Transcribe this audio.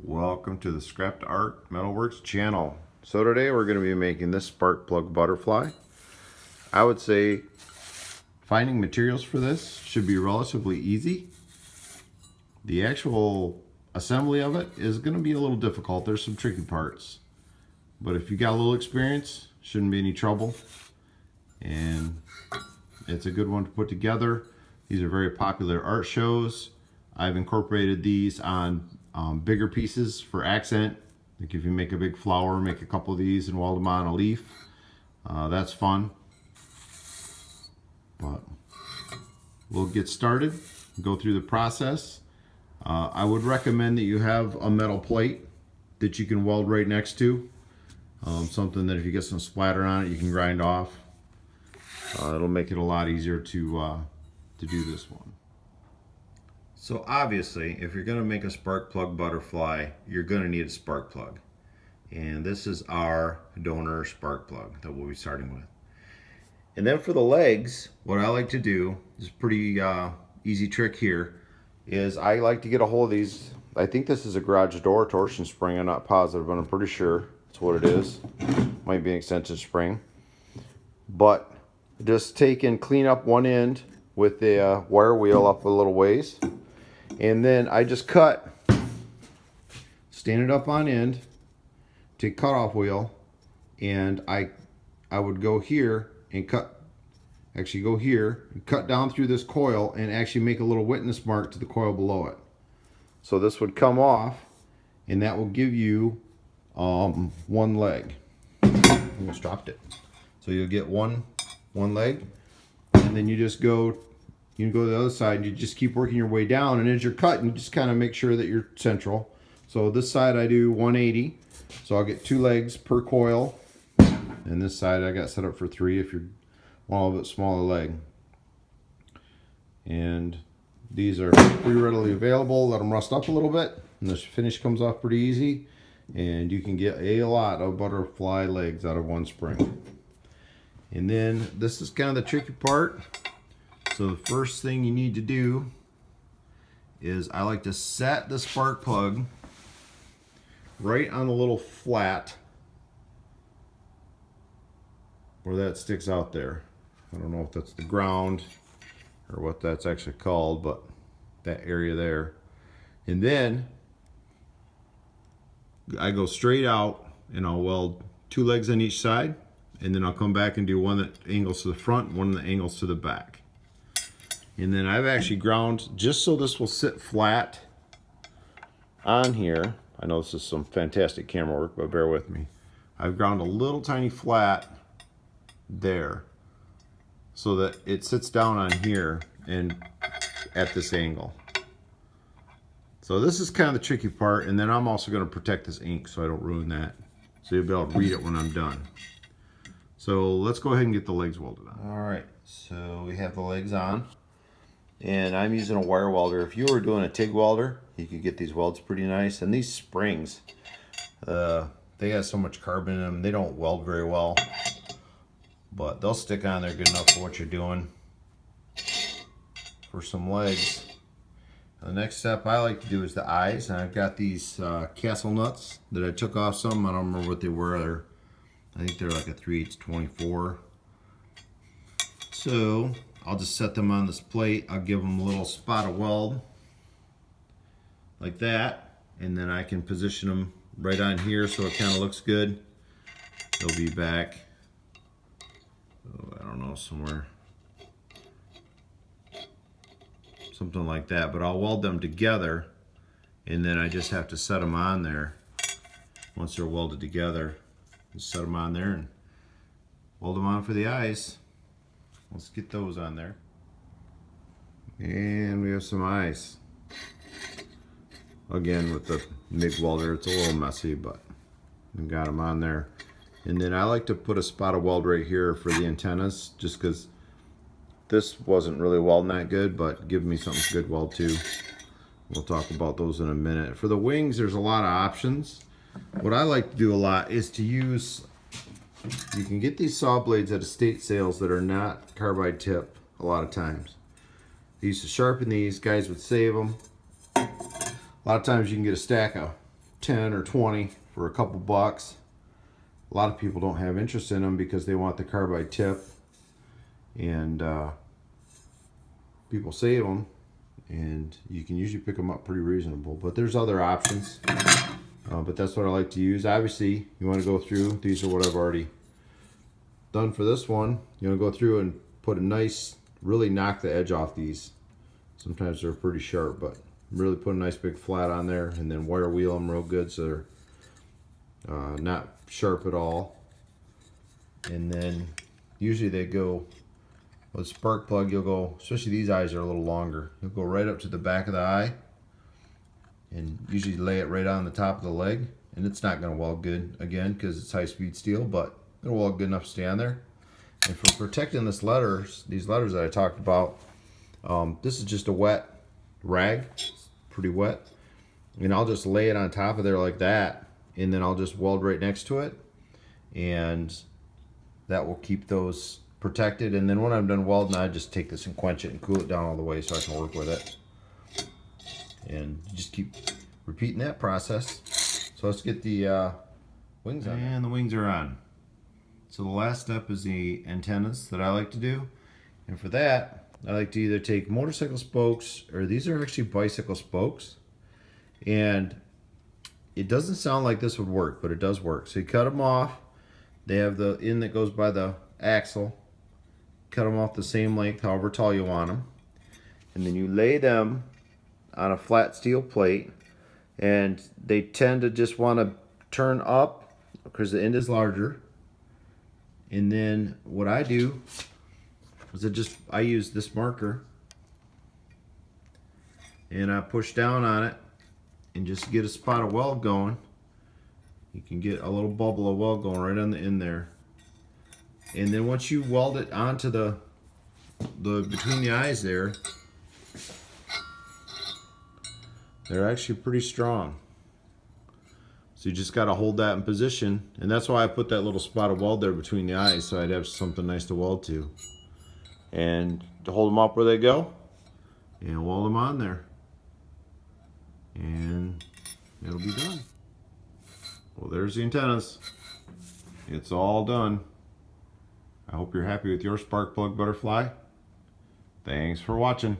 Welcome to the Scrap Art Metalworks channel. So today we're going to be making this spark plug butterfly. I would say finding materials for this should be relatively easy. The actual assembly of it is going to be a little difficult. There's some tricky parts. But if you got a little experience, shouldn't be any trouble. And it's a good one to put together. These are very popular art shows. I've incorporated these on bigger pieces for accent. Like if you make a big flower, make a couple of these and weld them on a leaf. That's fun. But we'll get started, go through the process. I would recommend that you have a metal plate that you can weld right next to. Something that if you get some splatter on it, you can grind off. It'll make it a lot easier to do this one. So obviously, if you're going to make a spark plug butterfly, you're going to need a spark plug. And this is our donor spark plug that we'll be starting with. And then for the legs, what I like to do is a pretty easy trick here, is I like to get a hold of these. I think this is a garage door torsion spring. I'm not positive, but I'm pretty sure that's what it is. Might be an extension spring. But just take and clean up one end with the wire wheel up a little ways. And then I just stand it up on end, take cutoff wheel, and I would go here and cut down through this coil and actually make a little witness mark to the coil below it. So this would come off, and that will give you one leg. Almost dropped it. So you'll get one leg, and then you just go. You can go to the other side and you just keep working your way down, and as you're cutting, you just kind of make sure that you're central. So this side I do 180, so I'll get 2 legs per coil, and this side I got set up for 3 if you're want a little bit smaller leg. And these are pretty readily available. Let them rust up a little bit, and the finish comes off pretty easy, and you can get a lot of butterfly legs out of one spring. And then this is kind of the tricky part. So the first thing you need to do is I like to set the spark plug right on the little flat where that sticks out there. I don't know if that's the ground or what that's actually called, but that area there. And then I go straight out and I'll weld 2 legs on each side, and then I'll come back and do one that angles to the front, one that angles to the back. And then I've actually ground, just so this will sit flat on here. I know this is some fantastic camera work, but bear with me. I've ground a little tiny flat there so that it sits down on here and at this angle. So this is kind of the tricky part, and then I'm also going to protect this ink so I don't ruin that. So you'll be able to read it when I'm done. So let's go ahead and get the legs welded on. All right, so we have the legs on. And I'm using a wire welder. If you were doing a TIG welder, you could get these welds pretty nice. And these springs, they have so much carbon in them, they don't weld very well. But they'll stick on there good enough for what you're doing. For some legs. The next step I like to do is the eyes. And I've got these Castle nuts that I took off some. I don't remember what they were. I think they're like a 3/8/24. So I'll just set them on this plate. I'll give them a little spot of weld like that, and then I can position them right on here so it kind of looks good. They'll be back, I don't know, somewhere, something like that, but I'll weld them together, and then I just have to set them on there. Once they're welded together, just set them on there and weld them on for the eyes. Let's get those on there. And we have some eyes. Again, with the MIG welder, it's a little messy, but we got them on there. And then I like to put a spot of weld right here for the antennas, just because this wasn't really welding that good, but give me something good weld too. We'll talk about those in a minute. For the wings, there's a lot of options. What I like to do a lot is to use, you can get these saw blades at estate sales that are not carbide tip a lot of times. They used to sharpen these, guys would save them. A lot of times you can get a stack of 10 or 20 for a couple bucks. A lot of people don't have interest in them because they want the carbide tip, and people save them, and you can usually pick them up pretty reasonable. But there's other options, but that's what I like to use. Obviously, you want to go through, these are what I've already done for this one. You want to go through and put a nice, really knock the edge off these. Sometimes they're pretty sharp, but really put a nice big flat on there, and then wire wheel them real good so they're not sharp at all. And then usually they go with a spark plug, you'll go, especially these eyes are a little longer, you'll go right up to the back of the eye and usually lay it right on the top of the leg, and it's not going to weld good again because it's high-speed steel, but it'll weld good enough to stay on there. And for protecting these letters that I talked about, this is just a wet rag, it's pretty wet, and I'll just lay it on top of there like that, and then I'll just weld right next to it, and that will keep those protected. And then when I'm done welding, I just take this and quench it and cool it down all the way so I can work with it, and just keep repeating that process. So let's get the wings on. And the wings are on. So the last step is the antennas that I like to do, and for that I like to either take motorcycle spokes, or these are actually bicycle spokes, and it doesn't sound like this would work, but it does work. So you cut them off. They have the end that goes by the axle. Cut them off the same length, however tall you want them, and then you lay them on a flat steel plate, and they tend to just want to turn up because the end is larger. And then what I do is I use this marker and I push down on it and just get a spot of weld going. You can get a little bubble of weld going right on the end there. And then once you weld it onto the between the eyes there, they're actually pretty strong. So you just got to hold that in position, and that's why I put that little spot of weld there between the eyes, so I'd have something nice to weld to. And to hold them up where they go, and weld them on there, and it'll be done. Well, there's the antennas. It's all done. I hope you're happy with your spark plug butterfly. Thanks for watching.